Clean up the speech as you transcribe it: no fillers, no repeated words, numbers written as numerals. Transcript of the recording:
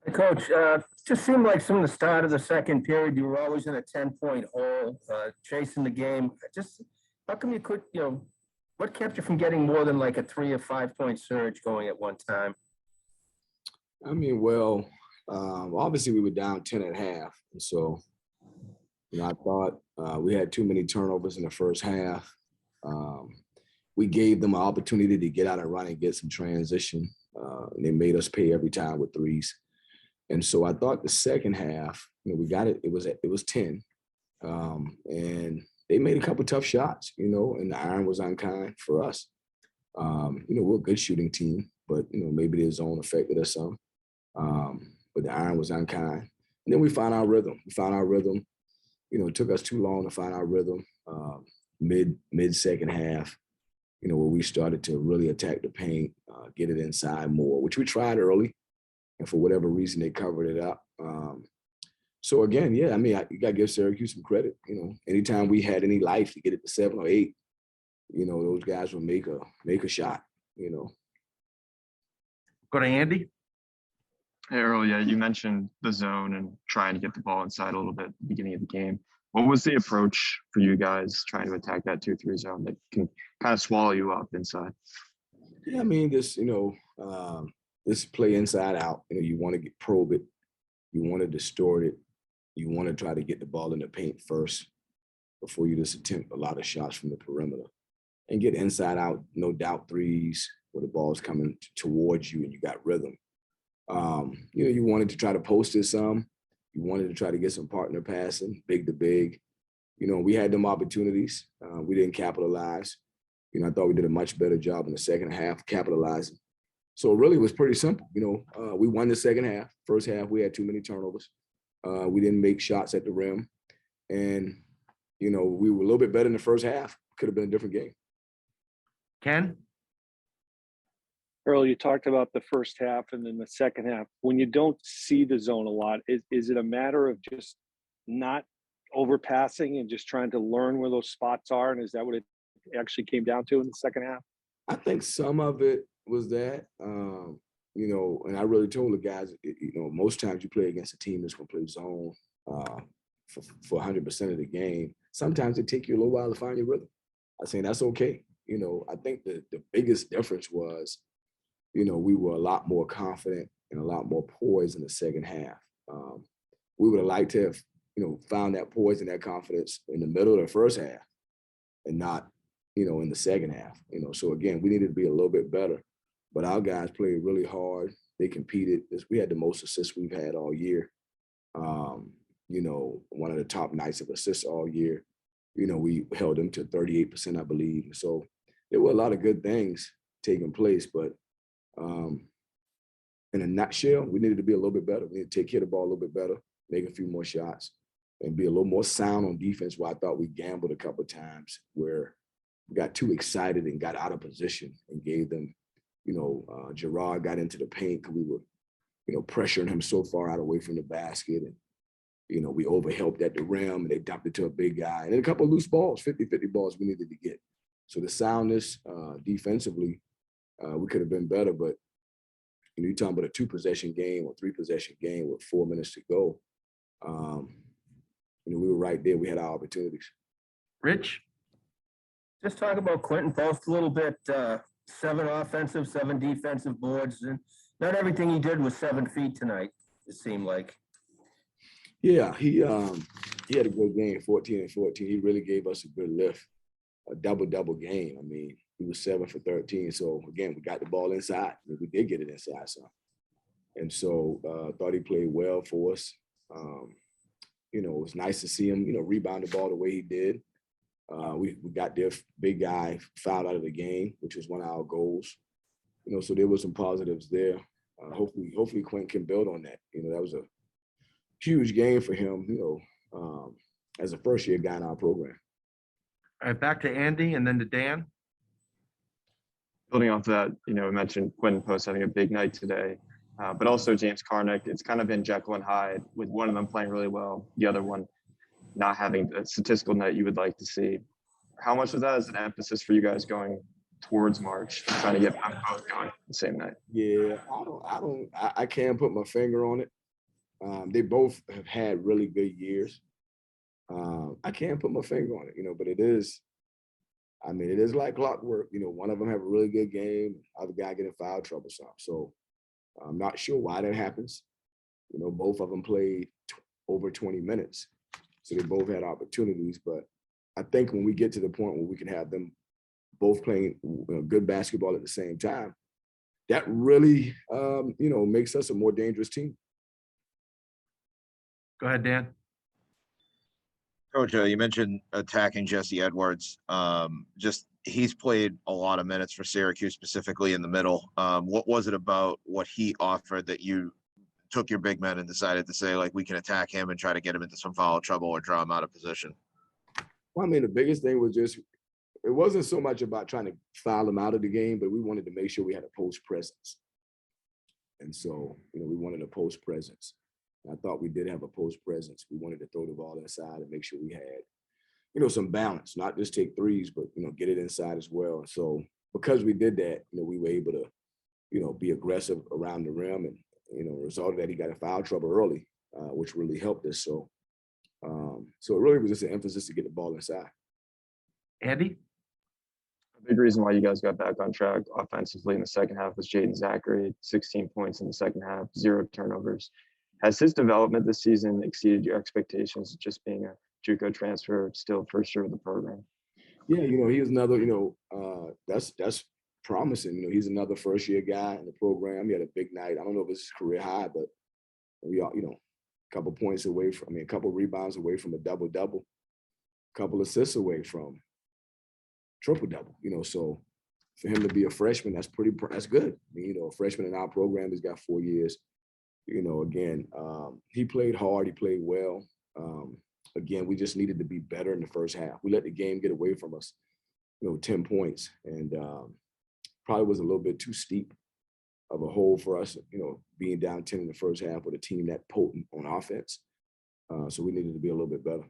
Hey, Coach, just seemed like from the start of the second period, you were always in a 10-point hole, chasing the game. Just how come you could, what kept you from getting more than like a 3 or 5 point surge going at one time? I mean, well, obviously we were down 10 at half. And so, I thought we had too many turnovers in the first half. Um, we gave them an opportunity to get out and run and get some transition. And they made us pay every time with threes. And so I thought the second half, we got it. It was 10. And they made a couple tough shots, and the iron was unkind for us. We're a good shooting team, but, maybe the zone affected us some. But the iron was unkind. And then we found our rhythm. It took us too long to find our rhythm mid second half, where we started to really attack the paint, get it inside more, which we tried early. And for whatever reason, they covered it up. So again, yeah, I mean, you got to give Syracuse some credit. Anytime we had any life to get it to 7 or 8, those guys would make a shot. Go to Andy. Hey, Earl, yeah, you mentioned the zone and trying to get the ball inside a little bit at the beginning of the game. What was the approach for you guys trying to attack that 2-3 zone that can kind of swallow you up inside? Yeah, I mean, this play inside out, you want to probe it, you want to distort it, you want to try to get the ball in the paint first before you just attempt a lot of shots from the perimeter and get inside out, no doubt threes where the ball's coming towards you and you got rhythm. You wanted to try to post it some. You wanted to try to get some partner passing, big to big. We had them opportunities. We didn't capitalize. I thought we did a much better job in the second half capitalizing. So really it was pretty simple. We won the second half. First half, we had too many turnovers. We didn't make shots at the rim. And, we were a little bit better in the first half. Could have been a different game. Ken? Earl, you talked about the first half and then the second half. When you don't see the zone a lot, is it a matter of just not overpassing and just trying to learn where those spots are? And is that what it actually came down to in the second half? I think some of it was that, and I really told the guys, most times you play against a team that's going to play zone for 100% of the game. Sometimes it takes you a little while to find your rhythm. I say that's okay. I think the biggest difference was, we were a lot more confident and a lot more poised in the second half. We would have liked to have, found that poise and that confidence in the middle of the first half and not, in the second half. So again, we needed to be a little bit better. But our guys played really hard. They competed. We had the most assists we've had all year. One of the top nights of assists all year. We held them to 38%, I believe. So there were a lot of good things taking place, but in a nutshell, we needed to be a little bit better. We need to take care of the ball a little bit better, make a few more shots, and be a little more sound on defense, where I thought we gambled a couple of times where we got too excited and got out of position and gave them, Gerard got into the paint because we were, pressuring him so far out away from the basket. And, we overhelped at the rim and they dumped it to a big guy. And then a couple of loose balls, 50-50 balls we needed to get. So the soundness defensively, we could have been better, but you're talking about a 2-possession game or 3-possession game with 4 minutes to go. We were right there. We had our opportunities. Rich? Just talk about Quentin Post a little bit. 7 offensive, 7 defensive boards. And not everything he did was 7 feet tonight, it seemed like. Yeah, he had a good game, 14 and 14. He really gave us a good lift, a double-double game. I mean, he was 7 for 13. So again, we got the ball inside. We did get it inside some. And so thought he played well for us. It was nice to see him, rebound the ball the way he did. We got their big guy fouled out of the game, which was one of our goals. So there were some positives there. Hopefully Quentin can build on that. That was a huge game for him, as a first-year guy in our program. All right, back to Andy and then to Dan. Building off that, we mentioned Quentin Post having a big night today, but also James Carnick. It's kind of been Jekyll and Hyde, with one of them playing really well, the other one not having the statistical night you would like to see. How much of that is an emphasis for you guys going towards March, trying to get them both going the same night? Yeah, I can't put my finger on it. They both have had really good years. I can't put my finger on it, but it is like clockwork. One of them have a really good game, other guy get in foul trouble. So I'm not sure why that happens. Both of them played over 20 minutes. So they both had opportunities. But I think when we get to the point where we can have them both playing good basketball at the same time, that really, makes us a more dangerous team. Go ahead, Dan. Coach, you mentioned attacking Jesse Edwards. He's played a lot of minutes for Syracuse, specifically in the middle. What was it about what he offered that you took your big men and decided to say, like, we can attack him and try to get him into some foul trouble or draw him out of position? Well, the biggest thing was just, it wasn't so much about trying to foul him out of the game, but we wanted to make sure we had a post presence. And so, we wanted a post presence. I thought we did have a post presence. We wanted to throw the ball inside and make sure we had, some balance, not just take threes, but, get it inside as well. And so because we did that, we were able to, be aggressive around the rim. And, the result of that, he got in foul trouble early, which really helped us. So it really was just an emphasis to get the ball inside. Andy? A big reason why you guys got back on track offensively in the second half was Jaden Zachary, 16 points in the second half, 0 turnovers. Has his development this season exceeded your expectations, just being a JUCO transfer, still first year of the program? Yeah, he was another, that's promising. He's another first year guy in the program. He had a big night. I don't know if it's his career high, but we are, a couple points away from, a couple rebounds away from a double-double, a couple assists away from triple-double, so for him to be a freshman, that's good. A freshman in our program, he's got 4 years. Again, he played hard, he played well. Again, we just needed to be better in the first half. We let the game get away from us, 10 points, and probably was a little bit too steep of a hole for us, being down 10 in the first half with a team that potent on offense. So we needed to be a little bit better.